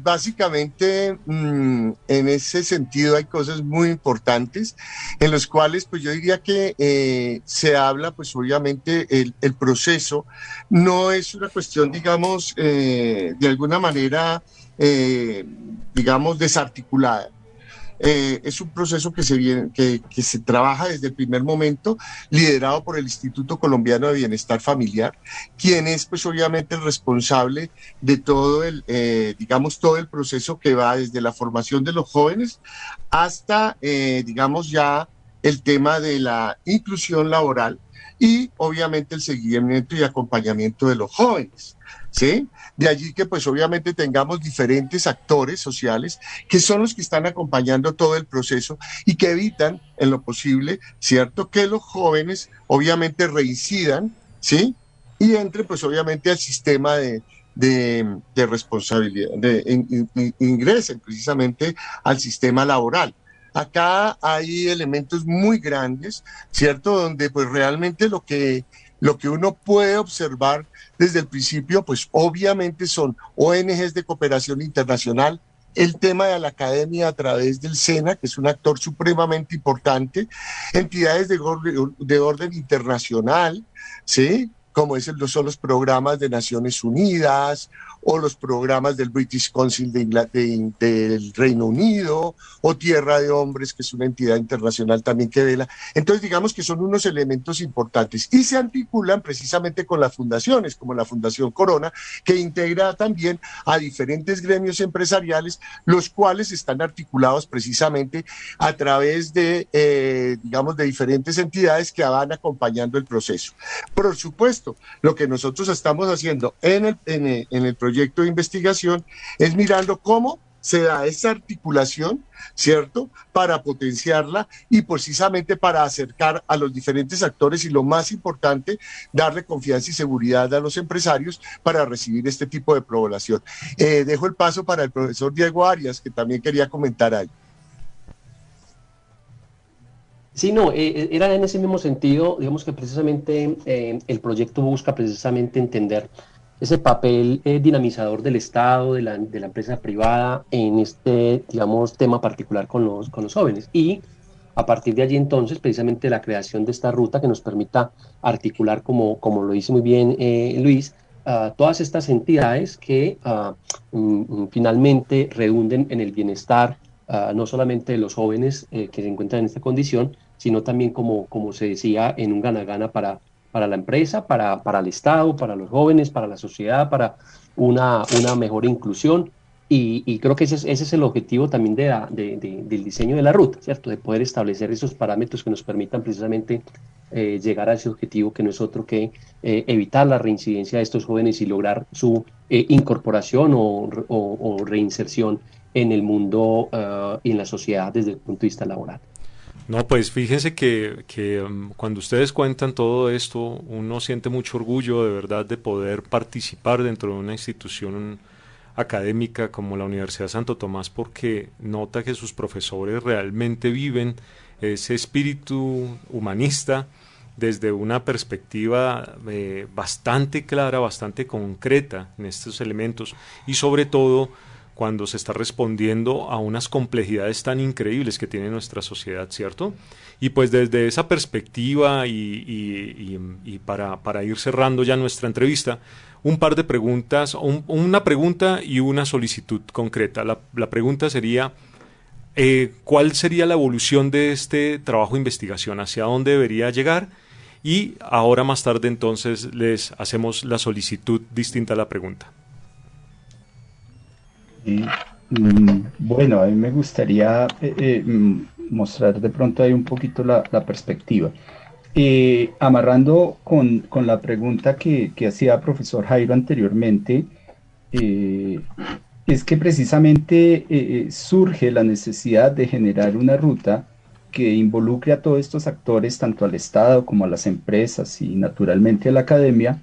Básicamente en ese sentido hay cosas muy importantes en los cuales pues yo diría que se habla pues obviamente el proceso no es una cuestión digamos de alguna manera digamos desarticulada. Es un proceso que se trabaja desde el primer momento, liderado por el Instituto Colombiano de Bienestar Familiar, quien es pues obviamente el responsable de todo todo el proceso que va desde la formación de los jóvenes hasta digamos ya el tema de la inclusión laboral y obviamente el seguimiento y acompañamiento de los jóvenes. ¿Sí? De allí que pues obviamente tengamos diferentes actores sociales que son los que están acompañando todo el proceso y que evitan en lo posible, ¿cierto?, que los jóvenes obviamente reincidan, ¿sí?, y entren pues obviamente al sistema de responsabilidad, ingresen precisamente al sistema laboral. Acá hay elementos muy grandes, ¿cierto?, donde pues realmente lo que uno puede observar desde el principio, pues obviamente son ONGs de cooperación internacional, el tema de la academia a través del SENA, que es un actor supremamente importante, entidades de orden internacional, ¿sí?, como son los programas de Naciones Unidas o los programas del British Council del Reino Unido o Tierra de Hombres, que es una entidad internacional también que vela. Entonces digamos que son unos elementos importantes y se articulan precisamente con las fundaciones, como la Fundación Corona, que integra también a diferentes gremios empresariales, los cuales están articulados precisamente a través de, digamos, de diferentes entidades que van acompañando el proceso. Por supuesto, lo que nosotros estamos haciendo en el proyecto de investigación es mirando cómo se da esa articulación, ¿cierto?, para potenciarla y precisamente para acercar a los diferentes actores y lo más importante, darle confianza y seguridad a los empresarios para recibir este tipo de población. Dejo el paso para el profesor Diego Arias, que también quería comentar algo. Sí, no, era en ese mismo sentido, digamos que precisamente el proyecto busca precisamente entender ese papel dinamizador del Estado, de la empresa privada en este, digamos, tema particular con los jóvenes. Y a partir de allí entonces, precisamente la creación de esta ruta que nos permita articular, como lo dice muy bien Luis, todas estas entidades que finalmente redunden en el bienestar, no solamente de los jóvenes que se encuentran en esta condición, sino también, como se decía, en un gana-gana para la empresa, para el Estado, para los jóvenes, para la sociedad, para una mejor inclusión. Y creo que ese es el objetivo también del diseño de la ruta, ¿cierto? De poder establecer esos parámetros que nos permitan precisamente llegar a ese objetivo, que no es otro que evitar la reincidencia de estos jóvenes y lograr su incorporación o reinserción en el mundo y en la sociedad desde el punto de vista laboral. No, pues fíjense que cuando ustedes cuentan todo esto, uno siente mucho orgullo de verdad de poder participar dentro de una institución académica como la Universidad Santo Tomás, porque nota que sus profesores realmente viven ese espíritu humanista desde una perspectiva bastante clara, bastante concreta en estos elementos, y sobre todo cuando se está respondiendo a unas complejidades tan increíbles que tiene nuestra sociedad, ¿cierto? Y pues desde esa perspectiva y para ir cerrando ya nuestra entrevista, un par de preguntas, una pregunta y una solicitud concreta. La pregunta sería, ¿cuál sería la evolución de este trabajo de investigación? ¿Hacia dónde debería llegar? Y ahora más tarde entonces les hacemos la solicitud distinta a la pregunta. Bueno, a mí me gustaría mostrar de pronto ahí un poquito la perspectiva. Amarrando con la pregunta que hacía profesor Jairo anteriormente, es que precisamente surge la necesidad de generar una ruta que involucre a todos estos actores, tanto al Estado como a las empresas y naturalmente a la academia.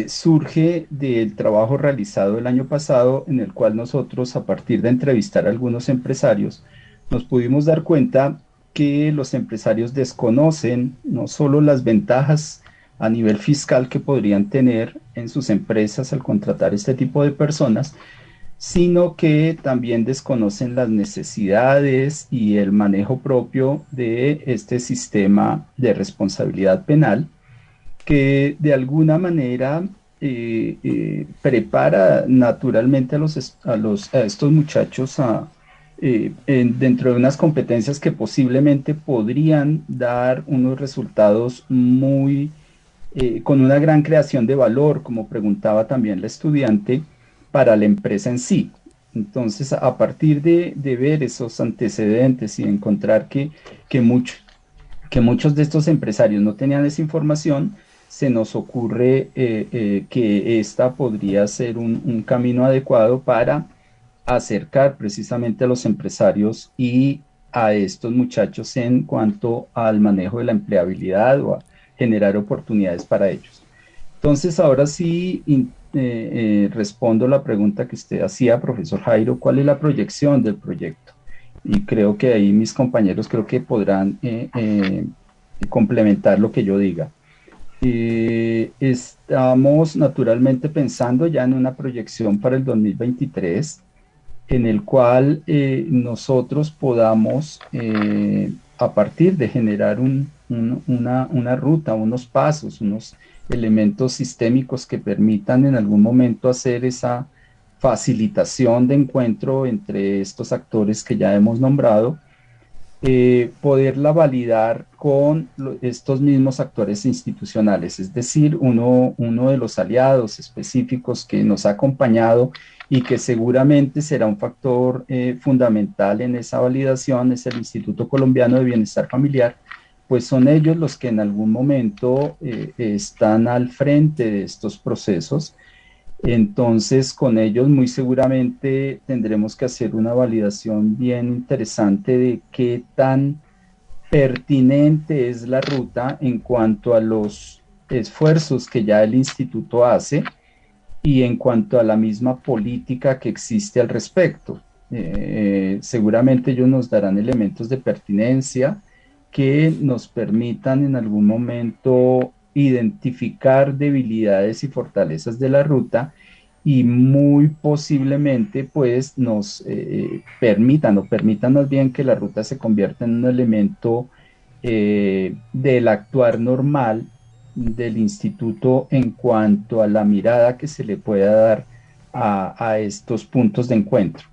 Surge del trabajo realizado el año pasado, en el cual nosotros, a partir de entrevistar a algunos empresarios, nos pudimos dar cuenta que los empresarios desconocen no solo las ventajas a nivel fiscal que podrían tener en sus empresas al contratar este tipo de personas, sino que también desconocen las necesidades y el manejo propio de este sistema de responsabilidad penal, que de alguna manera prepara naturalmente a estos muchachos dentro de unas competencias que posiblemente podrían dar unos resultados con una gran creación de valor, como preguntaba también la estudiante, para la empresa en sí. Entonces, a partir de ver esos antecedentes y encontrar que muchos de estos empresarios no tenían esa información, se nos ocurre que esta podría ser un camino adecuado para acercar precisamente a los empresarios y a estos muchachos en cuanto al manejo de la empleabilidad o a generar oportunidades para ellos. Entonces, ahora sí respondo la pregunta que usted hacía, profesor Jairo, ¿cuál es la proyección del proyecto? Y creo que ahí mis compañeros creo que podrán complementar lo que yo diga. Estamos naturalmente pensando ya en una proyección para el 2023, en el cual nosotros podamos, a partir de generar una ruta, unos pasos, unos elementos sistémicos que permitan en algún momento hacer esa facilitación de encuentro entre estos actores que ya hemos nombrado, poderla validar con estos mismos actores institucionales, es decir, uno de los aliados específicos que nos ha acompañado y que seguramente será un factor fundamental en esa validación es el Instituto Colombiano de Bienestar Familiar, pues son ellos los que en algún momento están al frente de estos procesos. Entonces, con ellos muy seguramente tendremos que hacer una validación bien interesante de qué tan pertinente es la ruta en cuanto a los esfuerzos que ya el instituto hace y en cuanto a la misma política que existe al respecto. Seguramente ellos nos darán elementos de pertinencia que nos permitan en algún momento identificar debilidades y fortalezas de la ruta y muy posiblemente pues nos permitan más bien que la ruta se convierta en un elemento del actuar normal del instituto en cuanto a la mirada que se le pueda dar a estos puntos de encuentro.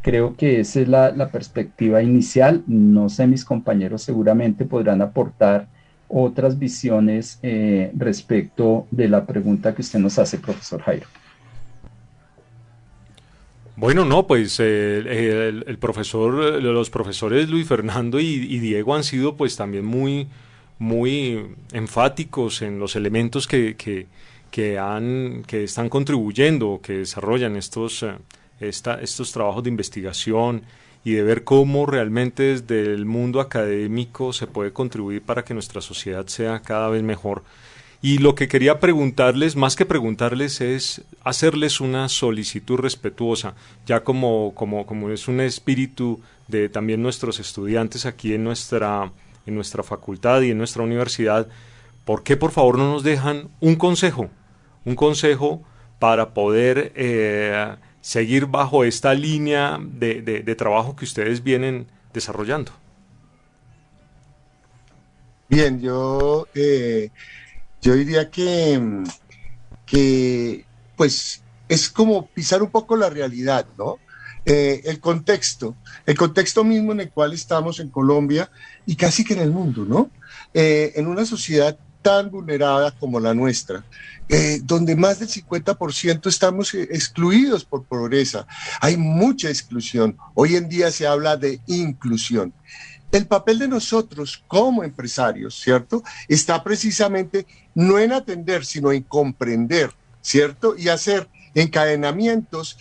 Creo que esa es la perspectiva inicial. No sé, mis compañeros seguramente podrán aportar otras visiones respecto de la pregunta que usted nos hace, profesor Jairo. Bueno, no, pues los profesores Luis Fernando y Diego han sido pues también muy muy enfáticos en los elementos que están contribuyendo, que desarrollan estos trabajos de investigación y de ver cómo realmente desde el mundo académico se puede contribuir para que nuestra sociedad sea cada vez mejor. Y lo que quería preguntarles, más que preguntarles, es hacerles una solicitud respetuosa, ya como es un espíritu de también nuestros estudiantes aquí en nuestra facultad y en nuestra universidad. ¿Por qué por favor no nos dejan un consejo para poder seguir bajo esta línea de trabajo que ustedes vienen desarrollando? Bien, yo diría que pues es como pisar un poco la realidad, ¿no? El contexto mismo en el cual estamos en Colombia y casi que en el mundo, ¿no? En una sociedad tan vulnerada como la nuestra, donde más del 50% estamos excluidos por pobreza. Hay mucha exclusión. Hoy en día se habla de inclusión. El papel de nosotros como empresarios, ¿cierto?, está precisamente no en atender, sino en comprender, ¿cierto?, y hacer encadenamientos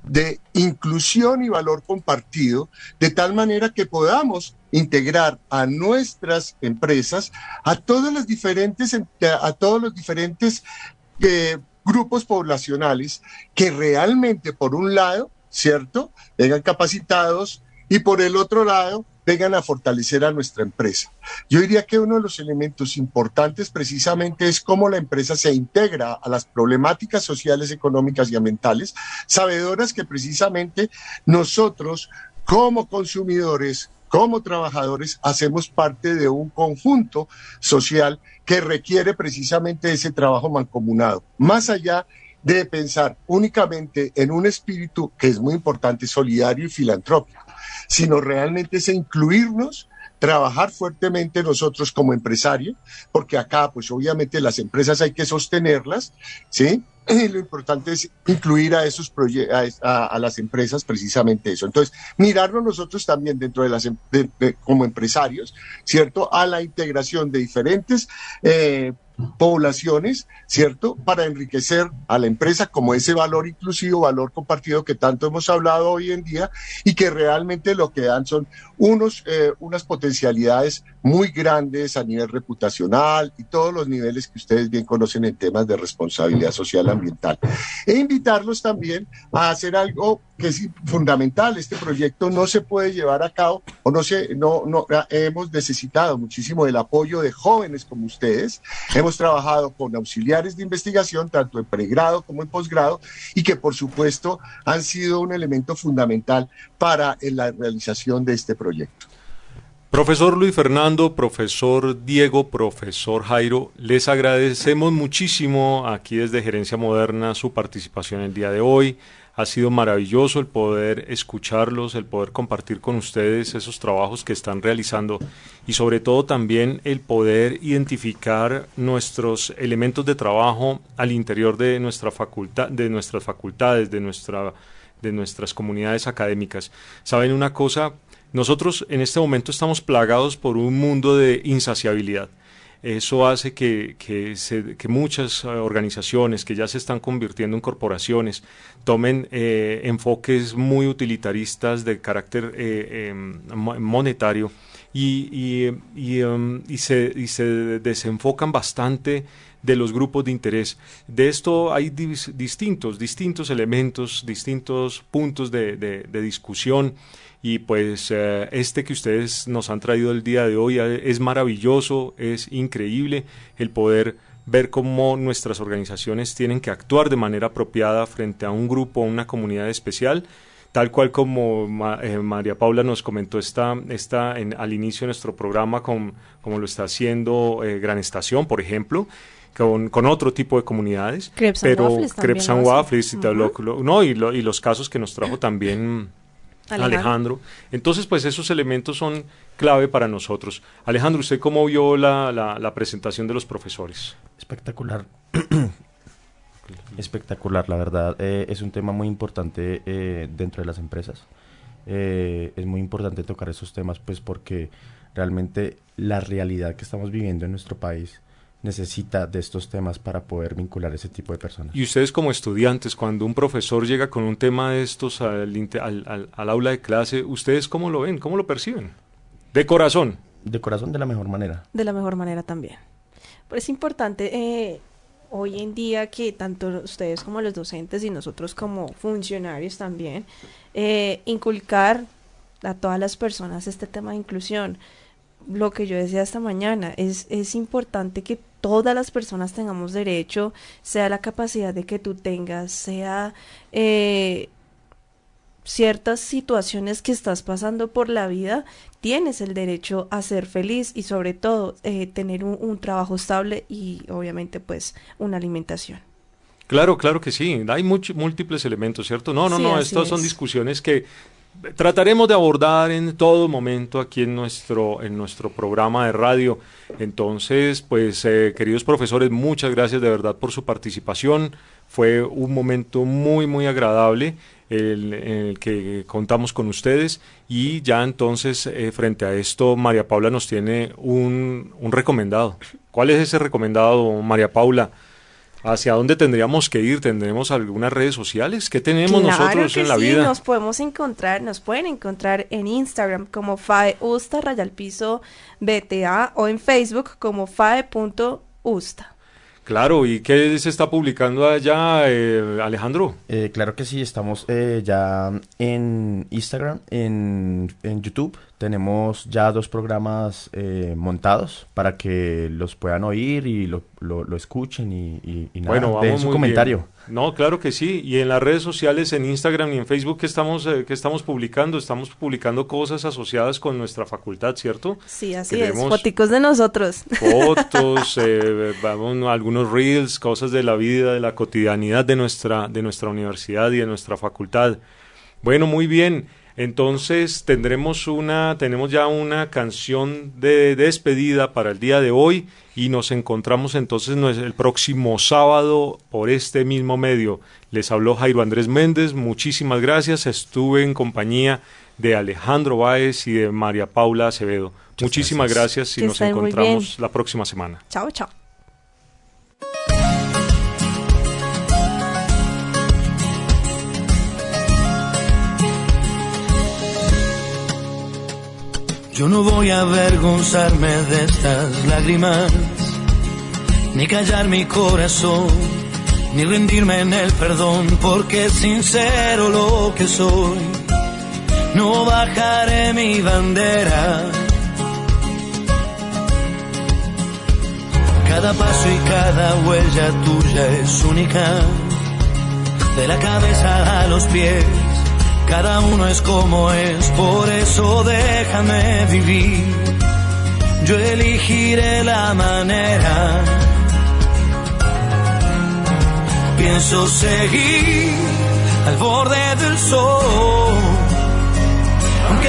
de inclusión y valor compartido, de tal manera que podamos integrar a nuestras empresas a todos los diferentes grupos poblacionales que realmente, por un lado, ¿cierto?, vengan capacitados y por el otro lado vengan a fortalecer a nuestra empresa. Yo diría que uno de los elementos importantes precisamente es cómo la empresa se integra a las problemáticas sociales, económicas y ambientales, sabedoras que precisamente nosotros como consumidores, como trabajadores, hacemos parte de un conjunto social que requiere precisamente ese trabajo mancomunado. Más allá de pensar únicamente en un espíritu que es muy importante, solidario y filantrópico, sino realmente es incluirnos, trabajar fuertemente nosotros como empresarios, porque acá pues obviamente las empresas hay que sostenerlas, ¿sí? Y lo importante es incluir a esos a las empresas precisamente eso. Entonces, mirarnos nosotros también dentro de como empresarios, ¿cierto?, a la integración de diferentes poblaciones, ¿cierto?, para enriquecer a la empresa como ese valor inclusivo, valor compartido que tanto hemos hablado hoy en día y que realmente lo que dan son unas potencialidades muy grandes a nivel reputacional y todos los niveles que ustedes bien conocen en temas de responsabilidad social ambiental. E invitarlos también a hacer algo que es fundamental. Este proyecto no se puede llevar a cabo o no hemos necesitado muchísimo del apoyo de jóvenes como ustedes. Hemos trabajado con auxiliares de investigación, tanto en pregrado como en posgrado, y que por supuesto han sido un elemento fundamental para la realización de este proyecto. Profesor Luis Fernando, profesor Diego, profesor Jairo, les agradecemos muchísimo aquí desde Gerencia Moderna su participación el día de hoy. Ha sido maravilloso el poder escucharlos, el poder compartir con ustedes esos trabajos que están realizando y sobre todo también el poder identificar nuestros elementos de trabajo al interior de nuestra facultad, de nuestras facultades, de nuestras comunidades académicas. ¿Saben una cosa? Nosotros en este momento estamos plagados por un mundo de insaciabilidad. Eso hace que muchas organizaciones que ya se están convirtiendo en corporaciones tomen enfoques muy utilitaristas de carácter monetario y se desenfocan bastante de los grupos de interés. De esto hay distintos elementos, distintos puntos de discusión. Y pues que ustedes nos han traído el día de hoy es maravilloso, es increíble el poder ver cómo nuestras organizaciones tienen que actuar de manera apropiada frente a un grupo, a una comunidad especial, tal cual como María Paula nos comentó al inicio de nuestro programa, como lo está haciendo Gran Estación, por ejemplo, con otro tipo de comunidades. Crepes and Waffles, y los casos que nos trajo también Alejandro. Entonces, pues esos elementos son clave para nosotros. Alejandro, ¿usted cómo vio la presentación de los profesores? Espectacular. Espectacular, la verdad. Es un tema muy importante dentro de las empresas. Es muy importante tocar esos temas, pues porque realmente la realidad que estamos viviendo en nuestro país necesita de estos temas para poder vincular a ese tipo de personas. Y ustedes como estudiantes, cuando un profesor llega con un tema de estos al aula de clase, ¿ustedes cómo lo ven? ¿Cómo lo perciben? De corazón. De corazón, de la mejor manera. De la mejor manera también. Pero es importante hoy en día que tanto ustedes como los docentes y nosotros como funcionarios también, inculcar a todas las personas este tema de inclusión. Lo que yo decía esta mañana, es importante que todas las personas tengamos derecho, sea la capacidad de que tú tengas, sea ciertas situaciones que estás pasando por la vida, tienes el derecho a ser feliz y sobre todo tener un trabajo estable y obviamente pues una alimentación. Claro que sí, hay múltiples elementos, ¿cierto? No, estas son discusiones que trataremos de abordar en todo momento aquí en nuestro programa de radio. Entonces, pues, queridos profesores, muchas gracias de verdad por su participación. Fue un momento muy, muy agradable en el que contamos con ustedes. Y ya entonces, frente a esto, María Paula nos tiene un recomendado. ¿Cuál es ese recomendado, María Paula? ¿Hacia dónde tendríamos que ir? ¿Tendremos algunas redes sociales? ¿Qué tenemos nosotros en la vida? Nos pueden encontrar en Instagram como faeusta_BTA o en Facebook como fae.usta. Claro, ¿y qué se está publicando allá, Alejandro? Claro que sí, estamos ya en Instagram, en YouTube. Tenemos ya 2 programas montados para que los puedan oír y lo escuchen y nada, bueno, den su comentario. Bien. No, claro que sí. Y en las redes sociales, en Instagram y en Facebook, ¿qué estamos publicando? Estamos publicando cosas asociadas con nuestra facultad, ¿cierto? Sí, así es. Foticos de nosotros. Fotos, algunos reels, cosas de la vida, de la cotidianidad de nuestra universidad y de nuestra facultad. Bueno, muy bien. Entonces tenemos ya una canción de despedida para el día de hoy y nos encontramos entonces el próximo sábado por este mismo medio. Les habló Jairo Andrés Méndez, muchísimas gracias, estuve en compañía de Alejandro Báez y de María Paula Acevedo. Muchísimas gracias y nos encontramos la próxima semana. Chao, chao. Yo no voy a avergonzarme de estas lágrimas, ni callar mi corazón, ni rendirme en el perdón, porque es sincero lo que soy. No bajaré mi bandera. Cada paso y cada huella tuya es única, de la cabeza a los pies. Cada uno es como es, por eso déjame vivir. Yo elegiré la manera. Pienso seguir al borde del sol, aunque